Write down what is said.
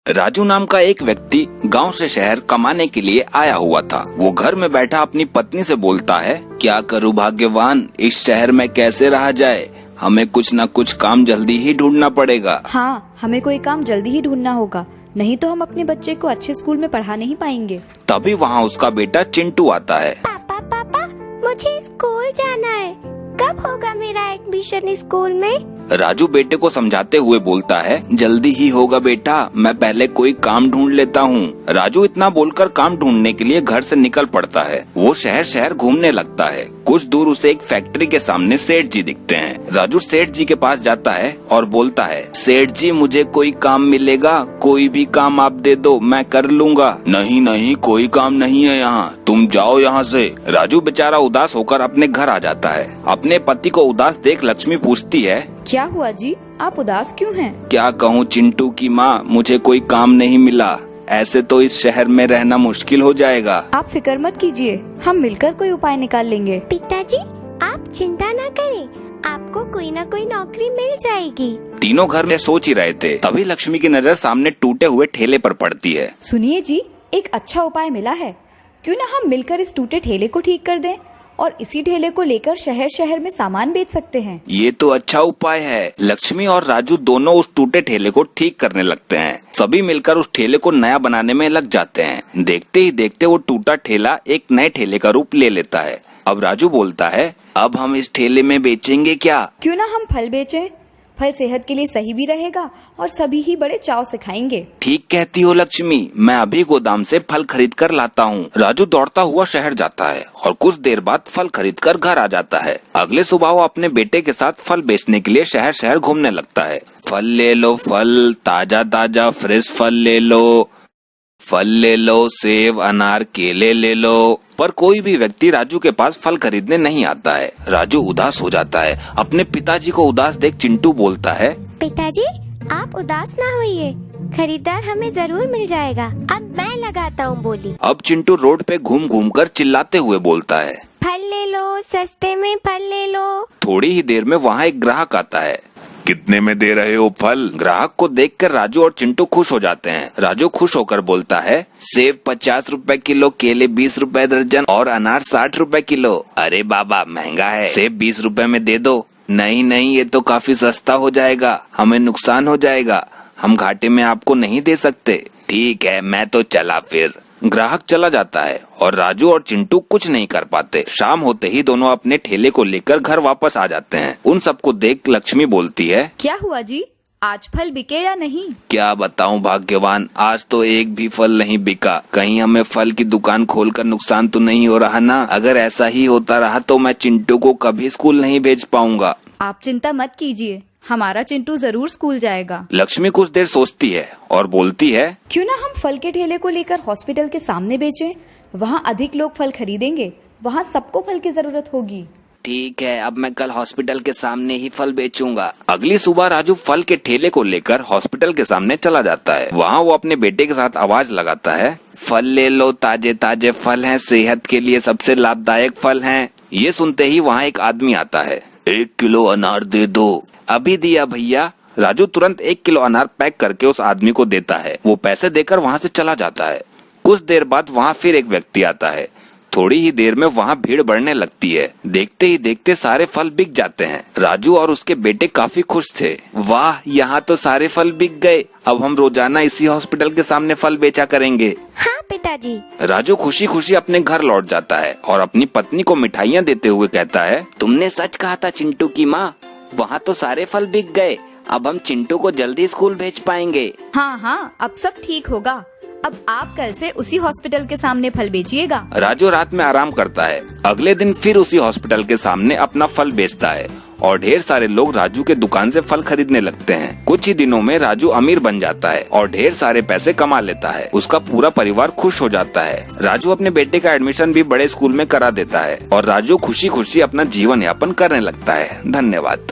राजू नाम का एक व्यक्ति गांव से शहर कमाने के लिए आया हुआ था। वो घर में बैठा अपनी पत्नी से बोलता है, क्या करूं भाग्यवान, इस शहर में कैसे रहा जाए, हमें कुछ न कुछ काम जल्दी ही ढूंढना पड़ेगा। हाँ, हमें कोई काम जल्दी ही ढूंढना होगा, नहीं तो हम अपने बच्चे को अच्छे स्कूल में पढ़ा नहीं पाएंगे। तभी वहाँ उसका बेटा चिंटू आता है। पापा पापा, मुझे स्कूल जाना है, कब होगा मेरा एडमिशन स्कूल में? राजू बेटे को समझाते हुए बोलता है, जल्दी ही होगा बेटा, मैं पहले कोई काम ढूंढ लेता हूँ। राजू इतना बोलकर काम ढूंढने के लिए घर से निकल पड़ता है। वो शहर शहर घूमने लगता है। कुछ दूर उसे एक फैक्ट्री के सामने सेठ जी दिखते हैं। राजू सेठ जी के पास जाता है और बोलता है, सेठ जी मुझे कोई काम मिलेगा, कोई भी काम आप दे दो, मैं कर लूंगा। नहीं नहीं, कोई काम नहीं है यहाँ, तुम जाओ यहाँ से। राजू बेचारा उदास होकर अपने घर आ जाता है। अपने पति को उदास देख लक्ष्मी पूछती है, क्या हुआ जी, आप उदास क्यों हैं? क्या कहूँ चिंटू की माँ, मुझे कोई काम नहीं मिला, ऐसे तो इस शहर में रहना मुश्किल हो जाएगा। आप फिक्र मत कीजिए, हम मिलकर कोई उपाय निकाल लेंगे। पिताजी, आप चिंता न करें, आपको कोई न कोई नौकरी मिल जाएगी। तीनों घर में सोच ही रहे थे, तभी लक्ष्मी की नजर सामने टूटे हुए ठेले पर पड़ती है। सुनिए जी, एक अच्छा उपाय मिला है, क्यों न हम मिलकर इस टूटे ठेले को ठीक कर दें और इसी ठेले को लेकर शहर शहर में सामान बेच सकते हैं। ये तो अच्छा उपाय है। लक्ष्मी और राजू दोनों उस टूटे ठेले को ठीक करने लगते हैं। सभी मिलकर उस ठेले को नया बनाने में लग जाते हैं। देखते ही देखते वो टूटा ठेला एक नए ठेले का रूप ले लेता है। अब राजू बोलता है, अब हम इस ठेले में बेचेंगे क्या? क्यों ना हम फल बेचें, फल सेहत के लिए सही भी रहेगा और सभी ही बड़े चाव से खाएंगे। ठीक कहती हो लक्ष्मी, मैं अभी गोदाम से फल खरीद कर लाता हूँ। राजू दौड़ता हुआ शहर जाता है और कुछ देर बाद फल खरीद कर घर आ जाता है। अगले सुबह वो अपने बेटे के साथ फल बेचने के लिए शहर शहर घूमने लगता है। फल ले लो फल, ताजा ताजा फ्रेश फल ले लो, फल ले लो, सेब अनार केले ले लो। पर कोई भी व्यक्ति राजू के पास फल खरीदने नहीं आता है। राजू उदास हो जाता है। अपने पिताजी को उदास देख चिंटू बोलता है, पिताजी, आप उदास ना होइए, खरीदार हमें जरूर मिल जाएगा। अब मैं लगाता हूँ बोली। अब चिंटू रोड पे घूम घूम कर चिल्लाते हुए बोलता है, फल ले लो, सस्ते में फल ले लो। थोड़ी ही देर में वहाँ एक ग्राहक आता है। कितने में दे रहे हो फल? ग्राहक को देखकर राजू और चिंटू खुश हो जाते हैं। राजू खुश होकर बोलता है, सेब 50 रुपए किलो, केले 20 रुपए दर्जन और अनार 60 रुपए किलो। अरे बाबा, महंगा है, सेब 20 रुपए में दे दो। नहीं नहीं, ये तो काफी सस्ता हो जाएगा, हमें नुकसान हो जाएगा, हम घाटे में आपको नहीं दे सकते। ठीक है, मैं तो चला फिर। ग्राहक चला जाता है और राजू और चिंटू कुछ नहीं कर पाते। शाम होते ही दोनों अपने ठेले को लेकर घर वापस आ जाते हैं। उन सबको देख लक्ष्मी बोलती है, क्या हुआ जी, आज फल बिके या नहीं? क्या बताऊं भाग्यवान, आज तो एक भी फल नहीं बिका। कहीं हमें फल की दुकान खोलकर नुकसान तो नहीं हो रहा ना? अगर ऐसा ही होता रहा तो मैं चिंटू को कभी स्कूल नहीं भेज पाऊंगा। आप चिंता मत कीजिए, हमारा चिंटू जरूर स्कूल जाएगा। लक्ष्मी कुछ देर सोचती है और बोलती है, क्यों ना हम फल के ठेले को लेकर हॉस्पिटल के सामने बेचें, वहाँ अधिक लोग फल खरीदेंगे, वहाँ सबको फल की जरूरत होगी। ठीक है, अब मैं कल हॉस्पिटल के सामने ही फल बेचूंगा। अगली सुबह राजू फल के ठेले को लेकर हॉस्पिटल के सामने चला जाता है। वहाँ वो अपने बेटे के साथ आवाज लगाता है, फल ले लो, ताजे ताजे फल हैं, सेहत के लिए सबसे लाभदायक फल हैं। ये सुनते ही वहाँ एक आदमी आता है। 1 किलो अनार दे दो। अभी दिया भैया। राजू तुरंत 1 किलो अनार पैक करके उस आदमी को देता है। वो पैसे देकर वहाँ से चला जाता है। कुछ देर बाद वहाँ फिर एक व्यक्ति आता है। थोड़ी ही देर में वहाँ भीड़ बढ़ने लगती है। देखते ही देखते सारे फल बिक जाते हैं। राजू और उसके बेटे काफी खुश थे। वाह, यहाँ तो सारे फल बिक गए, अब हम रोजाना इसी हॉस्पिटल के सामने फल बेचा करेंगे। हाँ पिताजी। राजू खुशी खुशी अपने घर लौट जाता है और अपनी पत्नी को मिठाइयाँ देते हुए कहता है, तुमने सच कहा था चिंटू की माँ, वहाँ तो सारे फल बिक गए, अब हम चिंटू को जल्दी स्कूल भेज पाएंगे। हाँ हाँ, अब सब ठीक होगा, अब आप कल से उसी हॉस्पिटल के सामने फल बेचिएगा। राजू रात में आराम करता है। अगले दिन फिर उसी हॉस्पिटल के सामने अपना फल बेचता है और ढेर सारे लोग राजू के दुकान से फल खरीदने लगते हैं। कुछ ही दिनों में राजू अमीर बन जाता है और ढेर सारे पैसे कमा लेता है। उसका पूरा परिवार खुश हो जाता है। राजू अपने बेटे का एडमिशन भी बड़े स्कूल में करा देता है और राजू खुशी खुशी अपना जीवन यापन करने लगता है। धन्यवाद।